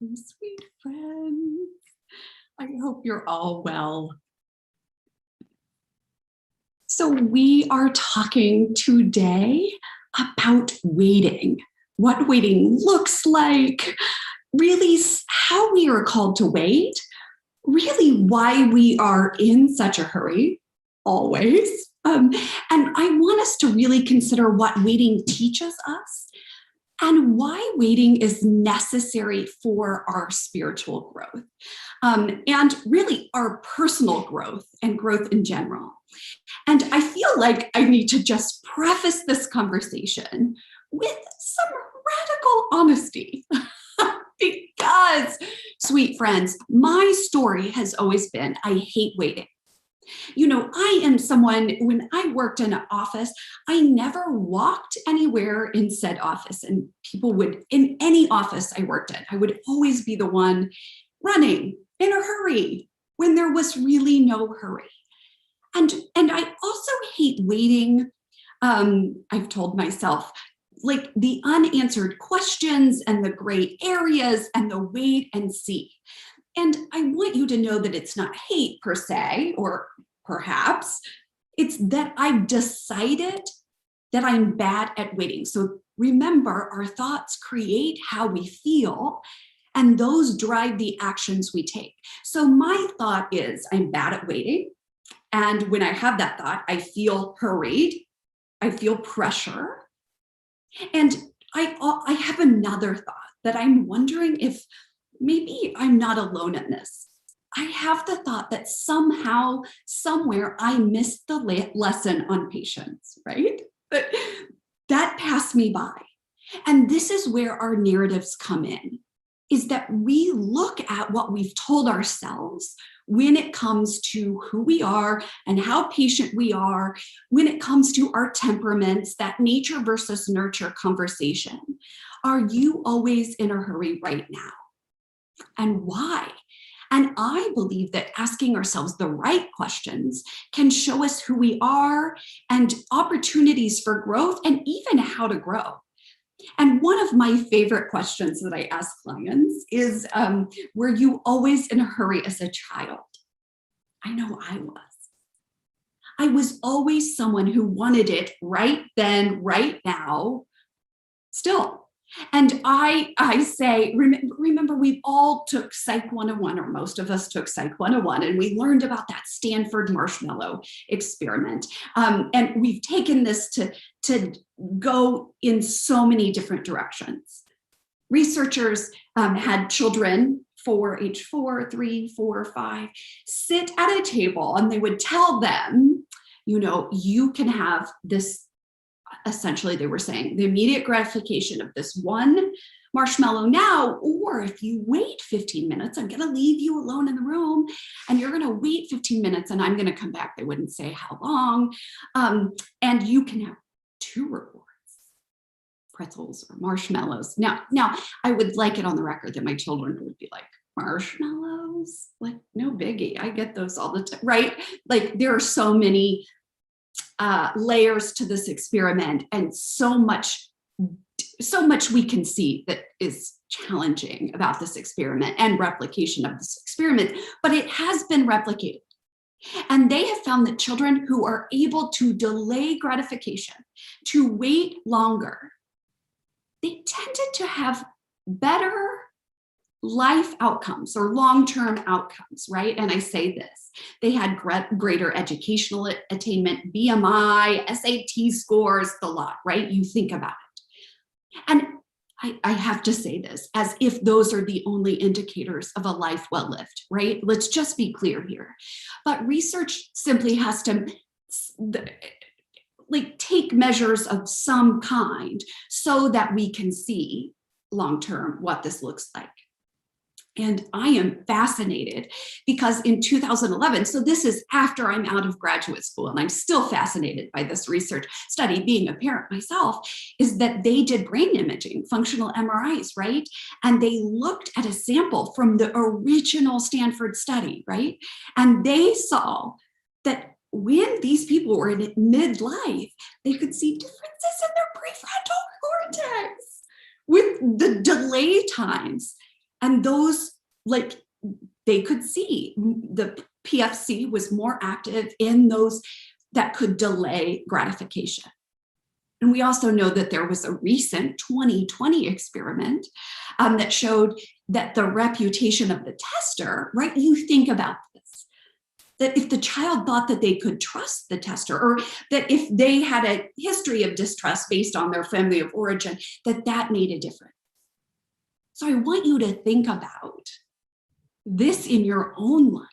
Sweet friends. I hope you're all well. So we are talking today about waiting, what waiting looks like, really how we are called to wait, really why we are in such a hurry, always. And I want us to really consider what waiting teaches us and why waiting is necessary for our spiritual growth, and really our personal growth and growth in general. And I feel like I need to just preface this conversation with some radical honesty. Because, sweet friends, my story has always been I hate waiting. You know, I am someone, when I worked in an office, I never walked anywhere in said office. And people would, in any office I worked in, I would always be the one running in a hurry when there was really no hurry. And I also hate waiting. I've told myself, like the unanswered questions and the gray areas and the wait and see. And I want you to know that it's not hate per se, or perhaps it's that I've decided that I'm bad at waiting. So remember, our thoughts create how we feel, and those drive the actions we take. So my thought is I'm bad at waiting. And when I have that thought, I feel hurried, I feel pressure. And I have another thought that I'm wondering if maybe I'm not alone in this. I have the thought that somehow, somewhere, I missed the lesson on patience, right? But that passed me by. And this is where our narratives come in, is that we look at what we've told ourselves when it comes to who we are and how patient we are, when it comes to our temperaments, that nature versus nurture conversation. Are you always in a hurry right now? And why? And I believe that asking ourselves the right questions can show us who we are and opportunities for growth and even how to grow. And one of my favorite questions that I ask clients is, were you always in a hurry as a child? I know I was. I was always someone who wanted it right then, right now, still. And I say, remember, we all took Psych 101, or most of us took Psych 101, and we learned about that Stanford marshmallow experiment. And we've taken this to go in so many different directions. Researchers had children age 4, 3, 4, 5, sit at a table, and they would tell them, you know, you can have this. Essentially, they were saying the immediate gratification of this one marshmallow now, or if you wait 15 minutes, I'm going to leave you alone in the room and you're going to wait 15 minutes and I'm going to come back. They wouldn't say how long. And you can have two rewards, pretzels or marshmallows. Now, I would like it on the record that my children would be like, marshmallows? Like, no biggie. I get those all the time, right? Like, there are so many layers to this experiment, and so much we can see that is challenging about this experiment and replication of this experiment, but it has been replicated. And they have found that children who are able to delay gratification, to wait longer, they tended to have better life outcomes or long-term outcomes, right? And I say this, they had greater educational attainment, BMI, SAT scores, the lot, right? You think about it. And I have to say this as if those are the only indicators of a life well lived, right? Let's just be clear here. But research simply has to take measures of some kind so that we can see long-term what this looks like. And I am fascinated because in 2011, so this is after I'm out of graduate school, and I'm still fascinated by this research study, being a parent myself, is that they did brain imaging, functional MRIs, right? And they looked at a sample from the original Stanford study, right? And they saw that when these people were in midlife, they could see differences in their prefrontal cortex with the delay times. And those, like, they could see the PFC was more active in those that could delay gratification. And we also know that there was a recent 2020 experiment that showed that the reputation of the tester, right? You think about this, that if the child thought that they could trust the tester, or that if they had a history of distrust based on their family of origin, that made a difference. So I want you to think about this in your own life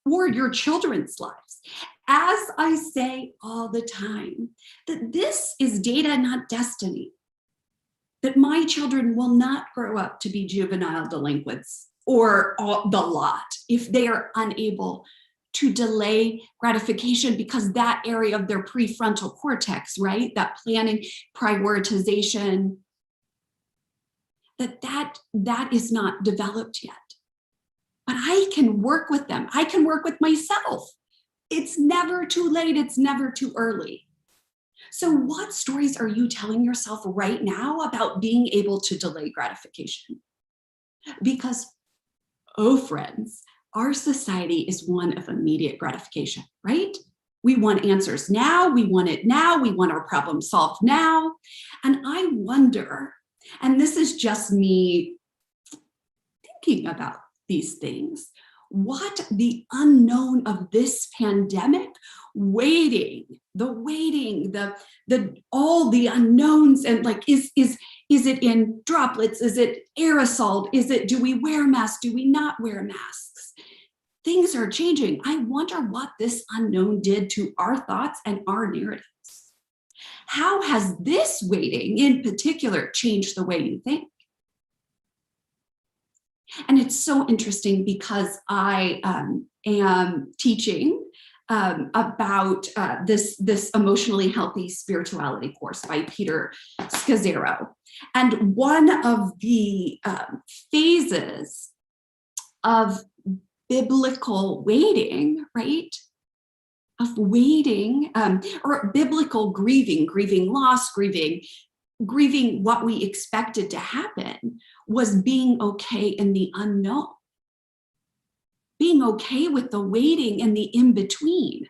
or your children's lives. As I say all the time, that this is data, not destiny. That my children will not grow up to be juvenile delinquents or the lot if they are unable to delay gratification, because that area of their prefrontal cortex, right, that planning, prioritization, that is not developed yet. But I can work with them. I can work with myself. It's never too late. It's never too early. So what stories are you telling yourself right now about being able to delay gratification? Because, oh friends, our society is one of immediate gratification, right? We want answers now. We want it now. We want our problem solved now. And I wonder, and this is just me thinking about these things, what the unknown of this pandemic, waiting, all the unknowns, and like, is it in droplets? Is it aerosol? Do we wear masks? Do we not wear masks? Things are changing. I wonder what this unknown did to our thoughts and our narratives. How has this waiting in particular changed the way you think? And it's so interesting because I am teaching about this emotionally healthy spirituality course by Peter Scazzero. And one of the phases of biblical waiting, right? Of waiting, or biblical grieving loss, grieving what we expected to happen, was being okay in the unknown, being okay with the waiting and the in-between.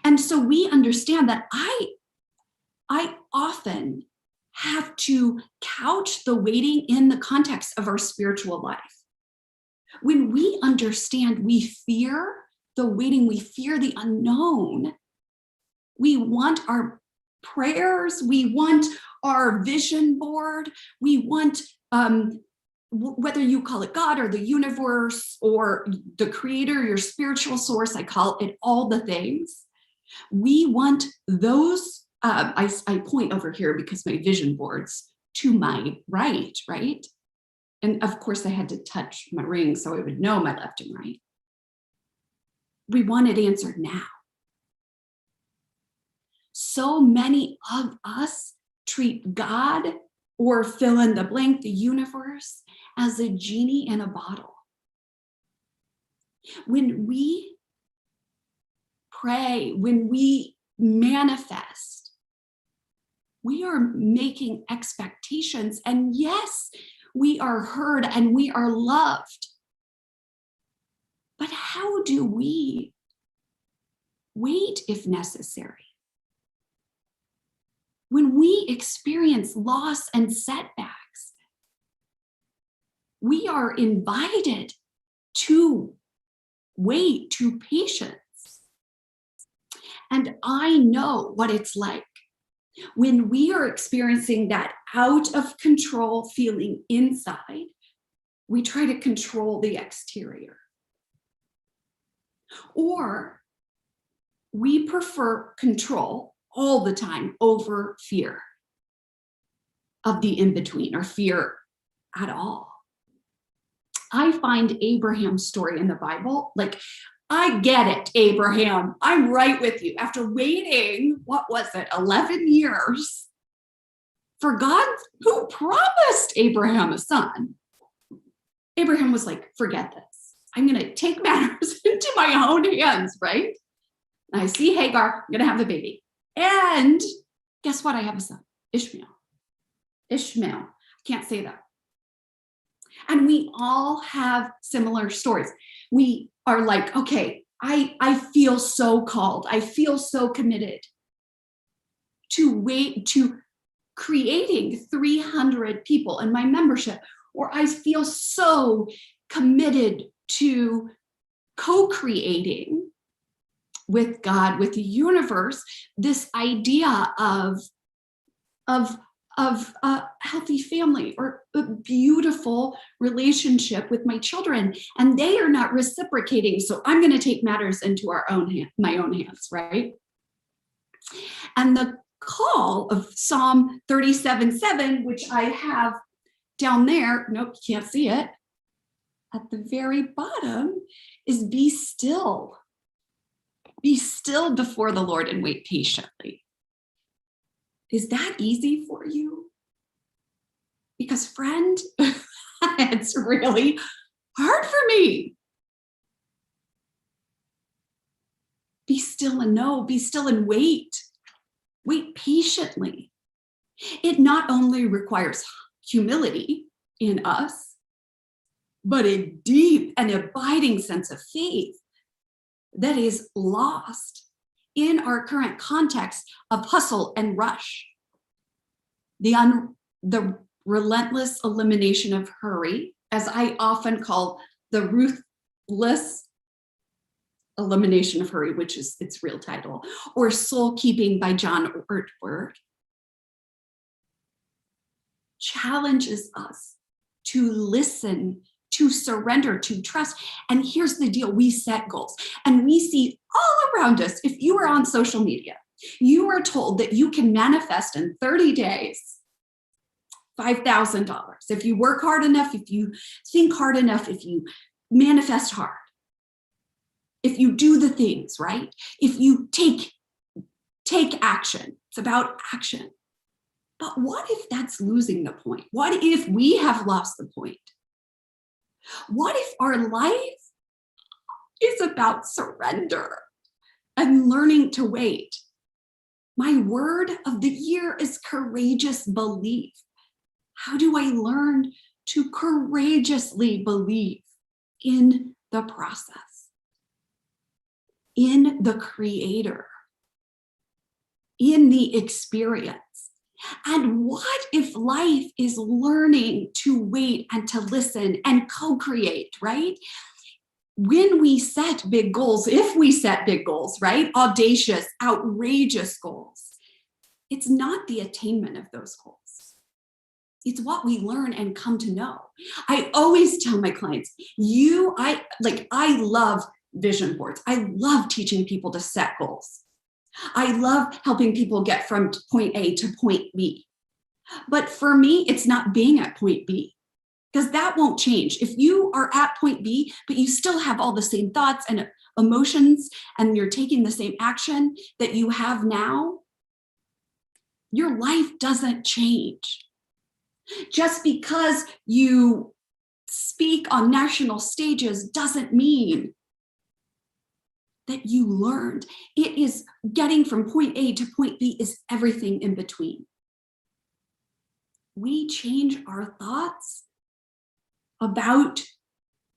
And so we understand that I often have to couch the waiting in the context of our spiritual life. When we understand, we fear the waiting, we fear the unknown. We want our prayers, we want our vision board, we want, whether you call it God or the universe or the creator, your spiritual source, I call it all the things. We want those, I point over here because my vision board's to my right? And of course I had to touch my ring so I would know my left and right. We want it answered now. So many of us treat God, or fill in the blank, the universe, as a genie in a bottle. When we pray, when we manifest, we are making expectations, and yes, we are heard and we are loved. But how do we wait if necessary? When we experience loss and setbacks, we are invited to wait, to patience. And I know what it's like when we are experiencing that out of control feeling inside. We try to control the exterior. Or we prefer control all the time over fear of the in-between, or fear at all. I find Abraham's story in the Bible, like, I get it, Abraham, I'm right with you. After waiting, what was it, 11 years for God, who promised Abraham a son, Abraham was like, forget this. I'm going to take matters into my own hands, right? And I see Hagar, I'm going to have the baby. And guess what? I have a son, Ishmael. I can't say that. And we all have similar stories. We are like, okay, I feel so called. I feel so committed to creating 300 people in my membership, or I feel so committed to co-creating with God, with the universe, this idea of a healthy family or a beautiful relationship with my children, and they are not reciprocating. So I'm going to take matters into my own hands, right? And the call of Psalm 37:7, which I have down there, nope, you can't see it, at the very bottom, is be still. Be still before the Lord and wait patiently. Is that easy for you? Because, friend, it's really hard for me. Be still and know, be still and wait. Wait patiently. It not only requires humility in us, but a deep and abiding sense of faith that is lost in our current context of hustle and rush. The relentless elimination of hurry, as I often call the ruthless elimination of hurry, which is its real title, or Soul Keeping by John Ortberg, challenges us to listen, to surrender, to trust. And here's the deal, we set goals and we see all around us. If you are on social media, you are told that you can manifest in 30 days $5,000. If you work hard enough, if you think hard enough, if you manifest hard, if you do the things, right? If you take action, it's about action. But what if that's losing the point? What if we have lost the point? What if our life is about surrender and learning to wait? My word of the year is courageous belief. How do I learn to courageously believe in the process, in the Creator, in the experience? And what if life is learning to wait and to listen and co-create, right? When we set big goals, if we set big goals, right? Audacious, outrageous goals, it's not the attainment of those goals. It's what we learn and come to know. I always tell my clients, I love vision boards. I love teaching people to set goals. I love helping people get from point A to point B. But for me, it's not being at point B, because that won't change. If you are at point B, but you still have all the same thoughts and emotions, and you're taking the same action that you have now, your life doesn't change. Just because you speak on national stages doesn't mean that you learned. It is getting from point A to point B is everything in between. We change our thoughts about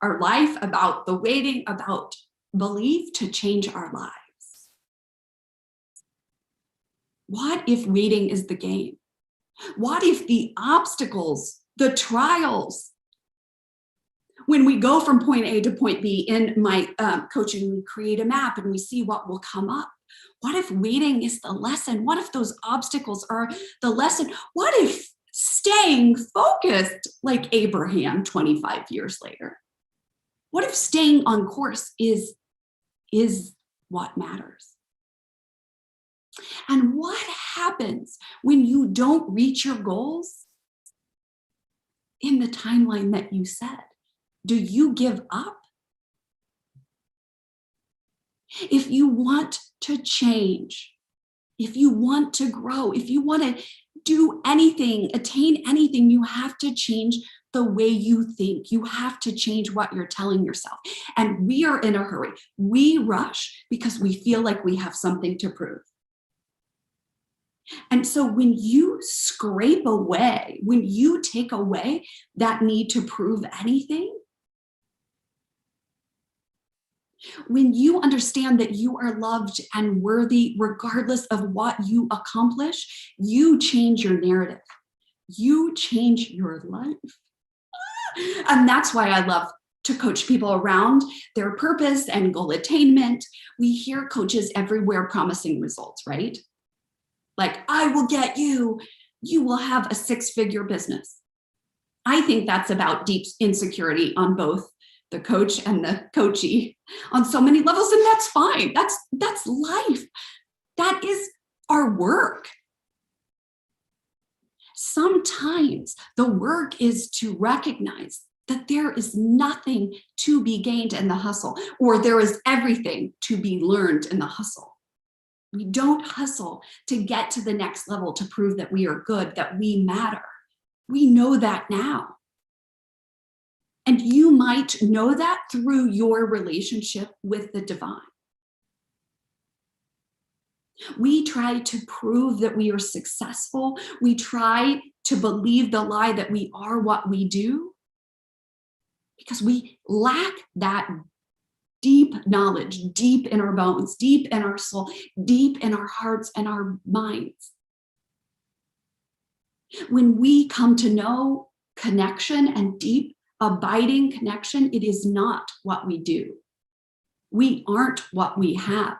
our life, about the waiting, about belief to change our lives. What if waiting is the game? What if the obstacles, the trials, when we go from point A to point B in my coaching, we create a map and we see what will come up. What if waiting is the lesson? What if those obstacles are the lesson? What if staying focused like Abraham 25 years later? What if staying on course is what matters? And what happens when you don't reach your goals in the timeline that you set? Do you give up? If you want to change, if you want to grow, if you want to do anything, attain anything, you have to change the way you think. You have to change what you're telling yourself. And we are in a hurry. We rush because we feel like we have something to prove. And so when you scrape away, when you take away that need to prove anything, when you understand that you are loved and worthy regardless of what you accomplish, you change your narrative. You change your life. And that's why I love to coach people around their purpose and goal attainment. We hear coaches everywhere promising results, right? Like, I will get you, you will have a 6-figure business. I think that's about deep insecurity on both the coach and the coachee on so many levels, and that's fine. That's life. That is our work. Sometimes the work is to recognize that there is nothing to be gained in the hustle, or there is everything to be learned in the hustle. We don't hustle to get to the next level to prove that we are good, that we matter. We know that now. And you might know that through your relationship with the divine. We try to prove that we are successful. We try to believe the lie that we are what we do because we lack that deep knowledge, deep in our bones, deep in our soul, deep in our hearts and our minds. When we come to know connection and deep, abiding connection, it is not what we do. We aren't what we have.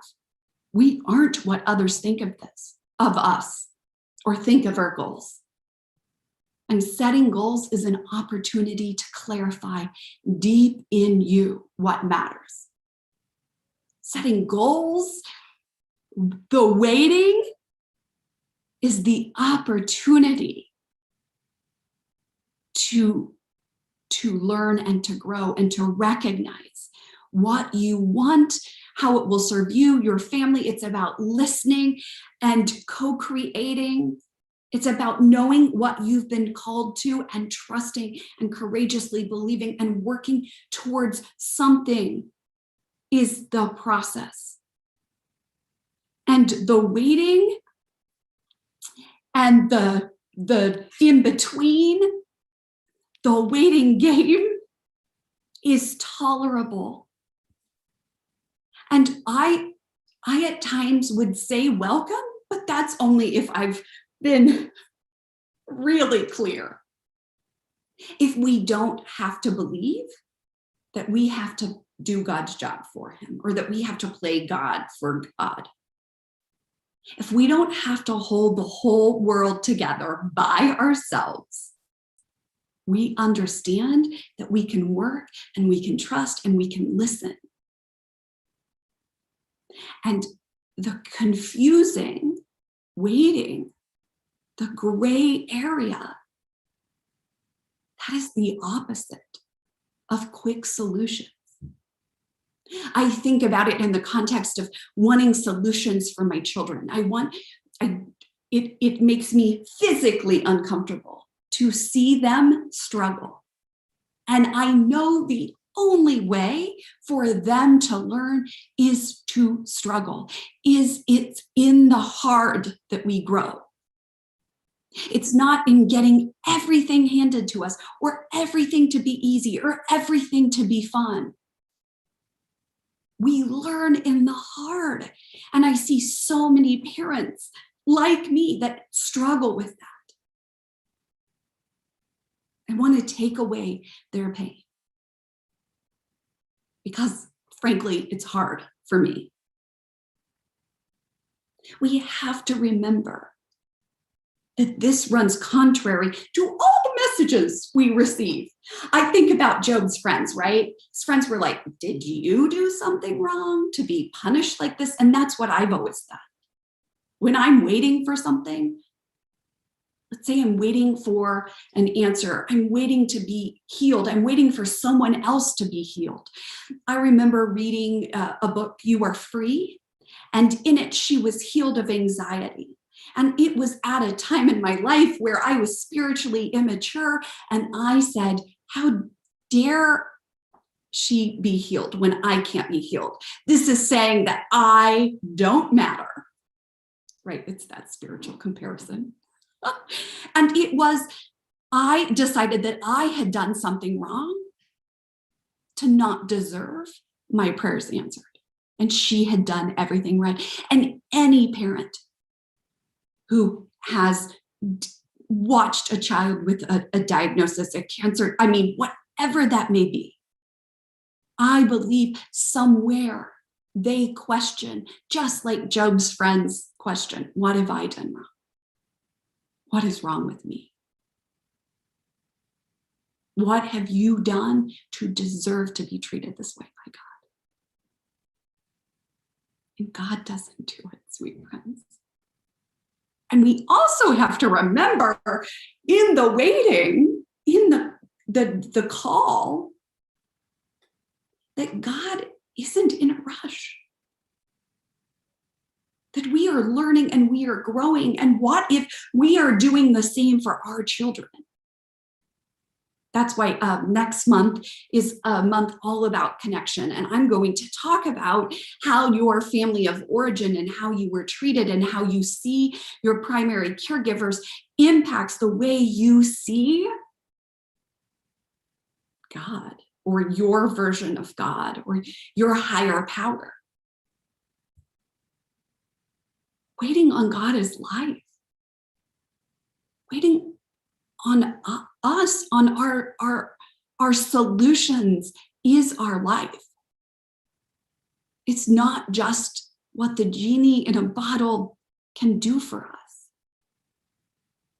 We aren't what others think of us, or think of our goals. And setting goals is an opportunity to clarify deep in you what matters. Setting goals, the waiting, is the opportunity to learn and to grow and to recognize what you want, how it will serve you, your family. It's about listening and co-creating. It's about knowing what you've been called to and trusting and courageously believing and working towards something is the process. And the waiting and the in-between, the waiting game is tolerable. And I at times would say welcome, but that's only if I've been really clear. If we don't have to believe that we have to do God's job for him, or that we have to play God for God. If we don't have to hold the whole world together by ourselves, we understand that we can work and we can trust and we can listen. And the confusing waiting, the gray area, that is the opposite of quick solutions. I think about it in the context of wanting solutions for my children. It makes me physically uncomfortable to see them struggle. And I know the only way for them to learn is to struggle. It's in the hard that we grow. It's not in getting everything handed to us, or everything to be easy, or everything to be fun. We learn in the hard. And I see so many parents like me that struggle with that. I want to take away their pain because, frankly, it's hard for me. We have to remember that this runs contrary to all the messages we receive. I think about Job's friends, right? His friends were like, did you do something wrong to be punished like this? And that's what I've always thought. When I'm waiting for something, let's say I'm waiting for an answer, I'm waiting to be healed, I'm waiting for someone else to be healed. I remember reading a book, You Are Free, and in it she was healed of anxiety. And it was at a time in my life where I was spiritually immature, and I said, how dare she be healed when I can't be healed? This is saying that I don't matter, right? It's that spiritual comparison. And I decided that I had done something wrong to not deserve my prayers answered. And she had done everything right. And any parent who has watched a child with a diagnosis of cancer, I mean, whatever that may be, I believe somewhere they question, just like Job's friends question, what have I done wrong? What is wrong with me? What have you done to deserve to be treated this way by God? And God doesn't do it, sweet friends. And we also have to remember in the waiting, in the call, that God isn't in a rush. That we are learning and we are growing. And what if we are doing the same for our children? That's why next month is a month all about connection. And I'm going to talk about how your family of origin and how you were treated and how you see your primary caregivers impacts the way you see God, or your version of God, or your higher power. Waiting on God is life. Waiting on us, on our solutions is our life. It's not just what the genie in a bottle can do for us.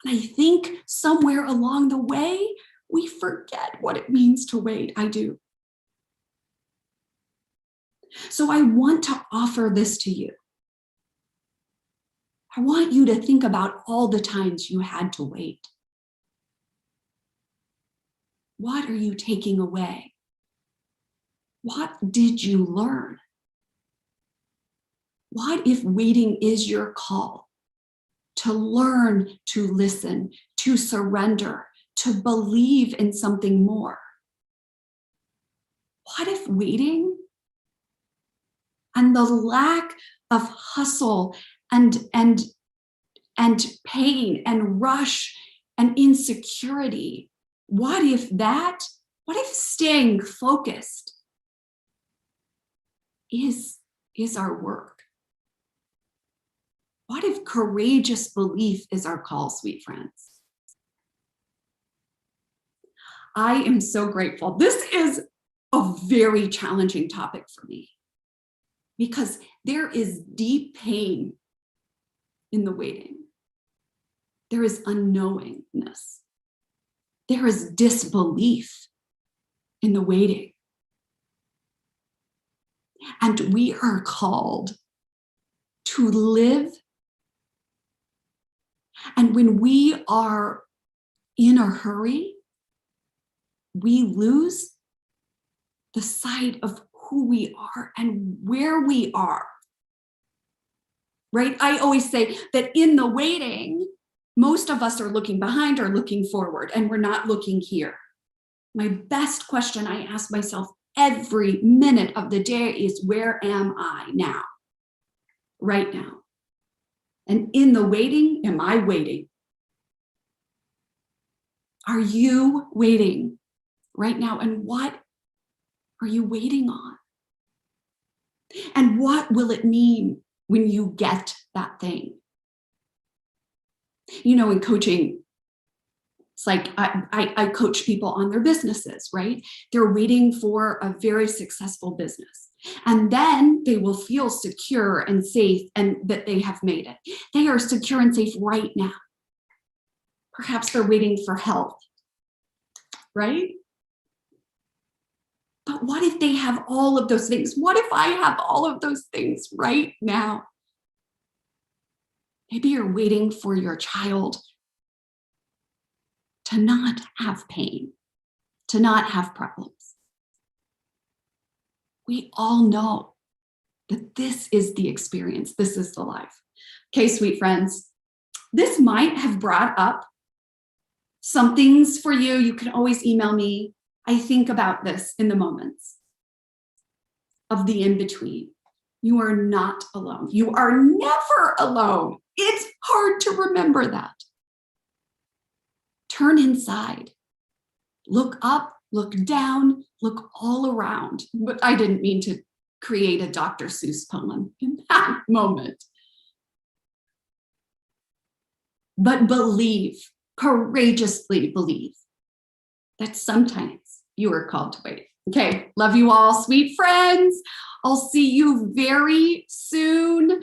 And I think somewhere along the way, we forget what it means to wait. I do. So I want to offer this to you. I want you to think about all the times you had to wait. What are you taking away? What did you learn? What if waiting is your call to learn to listen, to surrender, to believe in something more? What if waiting and the lack of hustle and pain and rush and insecurity, what if staying focused is our work? What if courageous belief is our call, sweet friends? I am so grateful. This is a very challenging topic for me because there is deep pain in the waiting. There is unknowingness. There is disbelief in the waiting. And we are called to live. And when we are in a hurry, we lose the sight of who we are and where we are. Right? I always say that in the waiting, most of us are looking behind or looking forward, and we're not looking here. My best question I ask myself every minute of the day is, where am I now? Right now. And in the waiting, am I waiting? Are you waiting right now? And what are you waiting on? And what will it mean when you get that thing? You know, in coaching, it's like I coach people on their businesses, right? They're waiting for a very successful business. And then they will feel secure and safe and that they have made it. They are secure and safe right now. Perhaps they're waiting for health, right? But what if they have all of those things? What if I have all of those things right now? Maybe you're waiting for your child to not have pain, to not have problems. We all know that this is the experience, this is the life. Okay, sweet friends, this might have brought up some things for you. You can always email me. I think about this in the moments of the in-between. You are not alone. You are never alone It's hard to remember that. Turn inside. Look up, look down, look all around. But I didn't mean to create a Dr. Seuss poem in that moment. But believe, courageously believe that sometimes you are called to wait. Okay, love you all, sweet friends. I'll see you very soon.